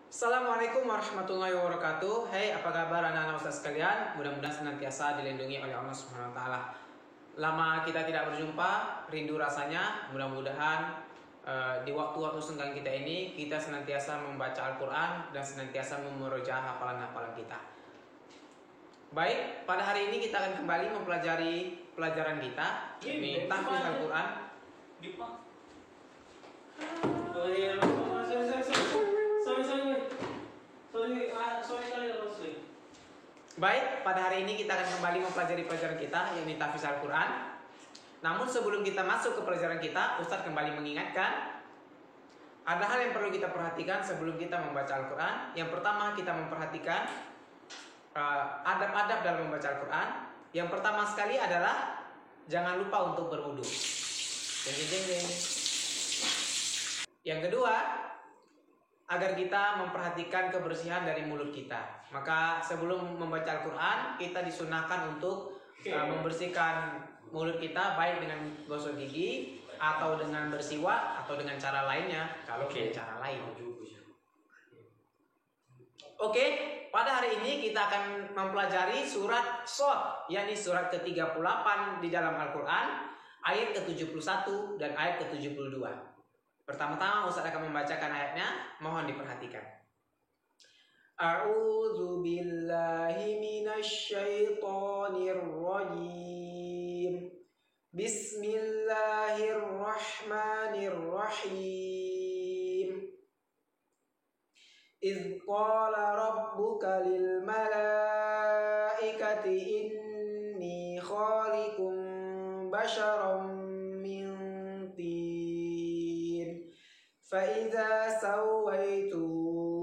Assalamualaikum warahmatullahi wabarakatuh. Hai, apa kabar anak-anak ustaz sekalian? Mudah-mudahan senantiasa dilindungi oleh Allah Subhanahu wa taala. Lama kita tidak berjumpa, rindu rasanya. Mudah-mudahan di waktu-waktu senggang kita ini kita senantiasa membaca Al-Qur'an dan senantiasa memurojaah hafalan-hafalan kita. Baik, pada hari ini kita akan kembali mempelajari pelajaran kita, yakni tahfiz Al-Qur'an. Baik, pada hari ini kita akan kembali mempelajari pelajaran kita, yakni tahfiz Al-Qur'an. Namun sebelum kita masuk ke pelajaran kita, Ustadz kembali mengingatkan ada hal yang perlu kita perhatikan sebelum kita membaca Al-Qur'an. Yang pertama, kita memperhatikan adab-adab dalam membaca Al-Qur'an. Yang pertama sekali adalah jangan lupa untuk berwudu. Yang kedua, agar kita memperhatikan kebersihan dari mulut kita. Maka sebelum membaca Al-Qur'an, kita disunahkan untuk membersihkan mulut kita, baik dengan gosok gigi atau dengan bersiwak atau dengan cara lainnya kalau ada cara lain. Oke, pada hari ini kita akan mempelajari surat Shad, yakni surat ke-38 di dalam Al-Qur'an, ayat ke-71 dan ayat ke-72. Pertama-tama Ustaz akan membacakan ayatnya, mohon diperhatikan. A'udzu billahi minasy syaithanir rajim. Bismillahirrahmanirrahim. Idz qala rabbuka lil malaikati inni khaliqum basharan فَإِذَا سَوَّيْتُ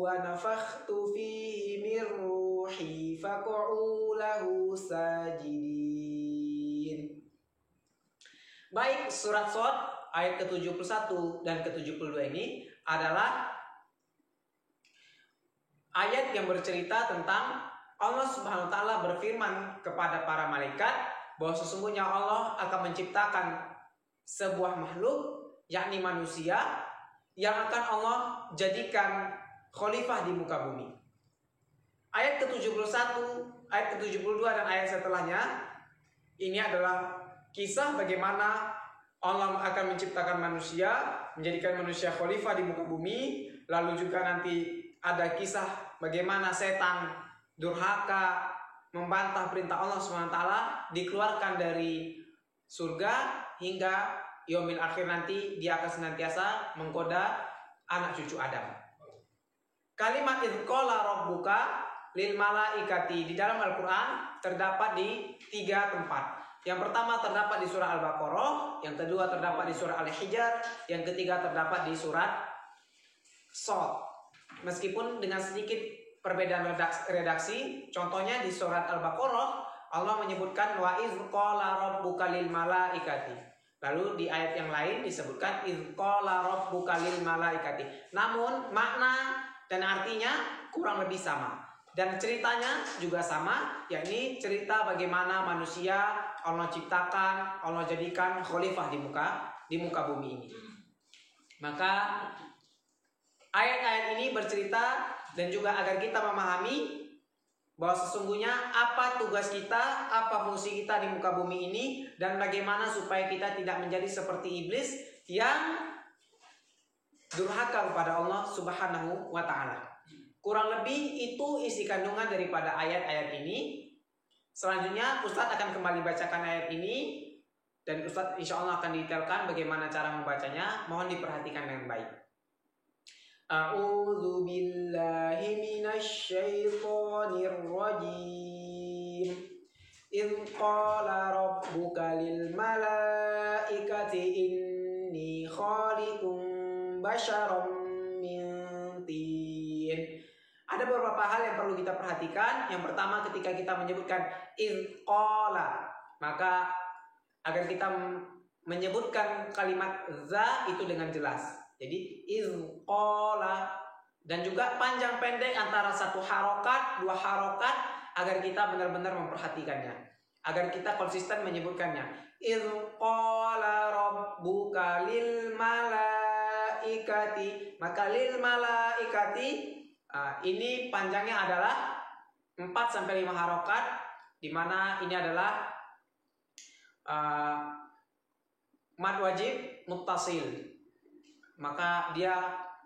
وَنَفَخْتُ فِيهِ مِنْ رُوحِي فَقَعُوا لَهُ سَاجِدِينَ. Baik, surat Shad ayat ke-71 dan ke-72 ini adalah ayat yang bercerita tentang Allah Subhanahu wa taala berfirman kepada para malaikat bahwa sesungguhnya Allah akan menciptakan sebuah makhluk, yakni manusia, yang akan Allah jadikan khalifah di muka bumi. Ayat ke-71, ayat ke-72 dan ayat setelahnya ini adalah kisah bagaimana Allah akan menciptakan manusia, menjadikan manusia khalifah di muka bumi. Lalu juga nanti ada kisah bagaimana setan durhaka membantah perintah Allah SWT, dikeluarkan dari surga hingga yaumil akhir nanti dia akan senantiasa menggoda anak cucu Adam. Kalimat idz qala rabbuka lil malaikati di dalam Al-Qur'an terdapat di 3 tempat. Yang pertama terdapat di surah Al-Baqarah, yang kedua terdapat di surah Al-Hijr, yang ketiga terdapat di surat Shad. Meskipun dengan sedikit perbedaan redaksi, contohnya di surat Al-Baqarah Allah menyebutkan wa idz qala rabbuka lil malaikati. Lalu di ayat yang lain disebutkan idz qala rabbuka lil malaikati. Namun makna dan artinya kurang lebih sama. Dan ceritanya juga sama, yakni cerita bagaimana manusia Allah ciptakan, Allah jadikan khalifah di muka bumi ini. Maka ayat-ayat ini bercerita dan juga agar kita memahami bahwa sesungguhnya apa tugas kita, apa fungsi kita di muka bumi ini, dan bagaimana supaya kita tidak menjadi seperti iblis yang durhaka kepada Allah Subhanahu wa taala. Kurang lebih itu isi kandungan daripada ayat-ayat ini. Selanjutnya Ustadz akan kembali bacakan ayat ini dan Ustadz insya Allah akan detailkan bagaimana cara membacanya. Mohon diperhatikan dengan baik. A'udzu billahi minasy syaithanir rajim. Idz qala rabbuka lil malaikati inni khaliqum basharan min tin. Ada beberapa hal yang perlu kita perhatikan. Yang pertama, ketika kita menyebutkan idz qala, maka agar kita menyebutkan kalimat za itu dengan jelas. Jadi idz qala, dan juga panjang pendek antara satu harokat, dua harokat, agar kita benar-benar memperhatikannya, agar kita konsisten menyebutkannya. Idz qala rabbuka lil malaikati, maka lil malaikati Ini panjangnya adalah 4 sampai 5 harokat, di mana ini adalah mad wajib muttasil. Maka dia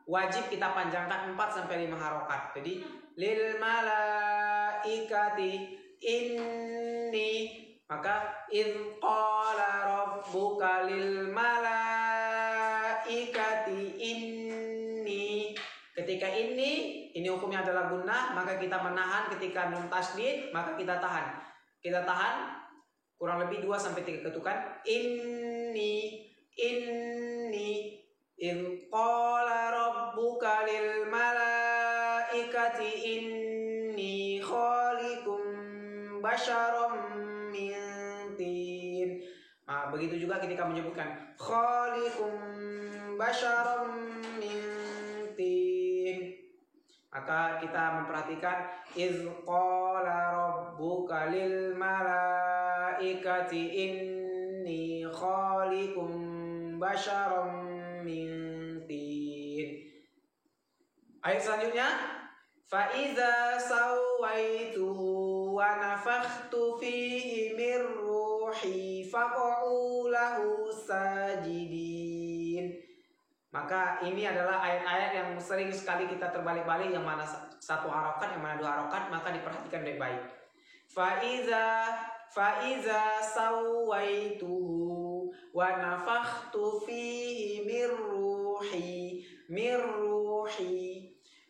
wajib kita panjangkan 4 sampai 5 harokat. Jadi lil malaikati inni, maka id qala rabbuka lil malaikati inni. Ketika ini hukumnya adalah gunnah, maka kita menahan. Ketika nun tasdid, maka kita tahan. Kita tahan kurang lebih 2 sampai 3 ketukan. Inni id qala rabbuka lil malaikati inni khaliqum basyaram min tin. Begitu juga ketika menyebutkan khaliqum basyaram min tin, maka kita memperhatikan iz qala rabbuka lil malaikati inni khaliqum basyaram min tin. Ayat selanjutnya, fa iza sawaituhu wa nafakhtu fihi min ruhi faq'u lahu sajidin. Maka ini adalah ayat-ayat yang sering sekali kita terbalik-balik, yang mana 1 harokat, yang mana 2 harokat, maka diperhatikan baik-baik. Fa iza sawaituhu wa nafakhtu fihi min ruhi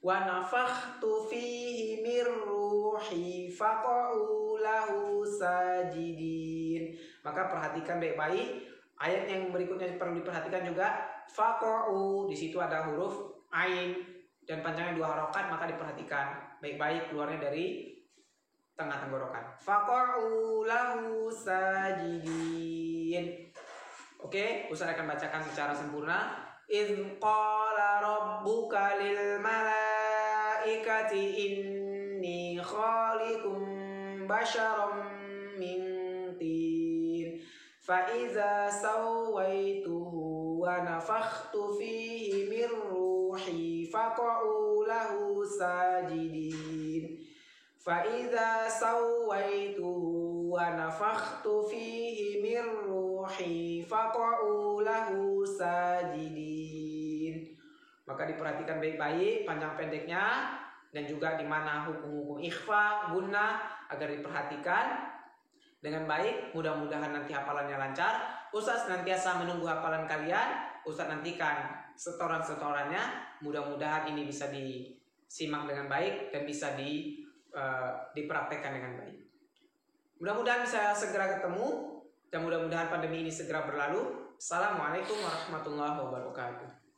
wa nafakhtu fihi min ruhi faq'u lahu sajidin. Maka perhatikan baik-baik. Ayat yang berikutnya perlu diperhatikan juga. Faq'u, di situ ada huruf ain dan panjangnya 2 harokat, maka diperhatikan baik-baik keluarnya dari tengah tenggorokan. Faq'u lahu sajidin. Oke, Ustaz akan bacakan secara sempurna. Idz qala rabbuka lil malaikati inni khaliqum basyaram min tin. Fa iza sawaituhu wa nafakhtu fihi min ruhi faq'u lahu sajidin. Fa iza sawaituhu wa nafakhtu fihi min ruhi faq'u lahu sajidin. Maka diperhatikan baik-baik panjang pendeknya dan juga di mana hukum-hukum ikhfa, gunnah, agar diperhatikan dengan baik. Mudah-mudahan nanti hafalannya lancar. Ustaz senantiasa menunggu hafalan kalian. Ustaz nantikan setoran-setorannya. Mudah-mudahan ini bisa disimak dengan baik dan bisa dipraktekkan dengan baik. Mudah-mudahan bisa segera ketemu dan mudah-mudahan pandemi ini segera berlalu. Assalamualaikum warahmatullahi wabarakatuh.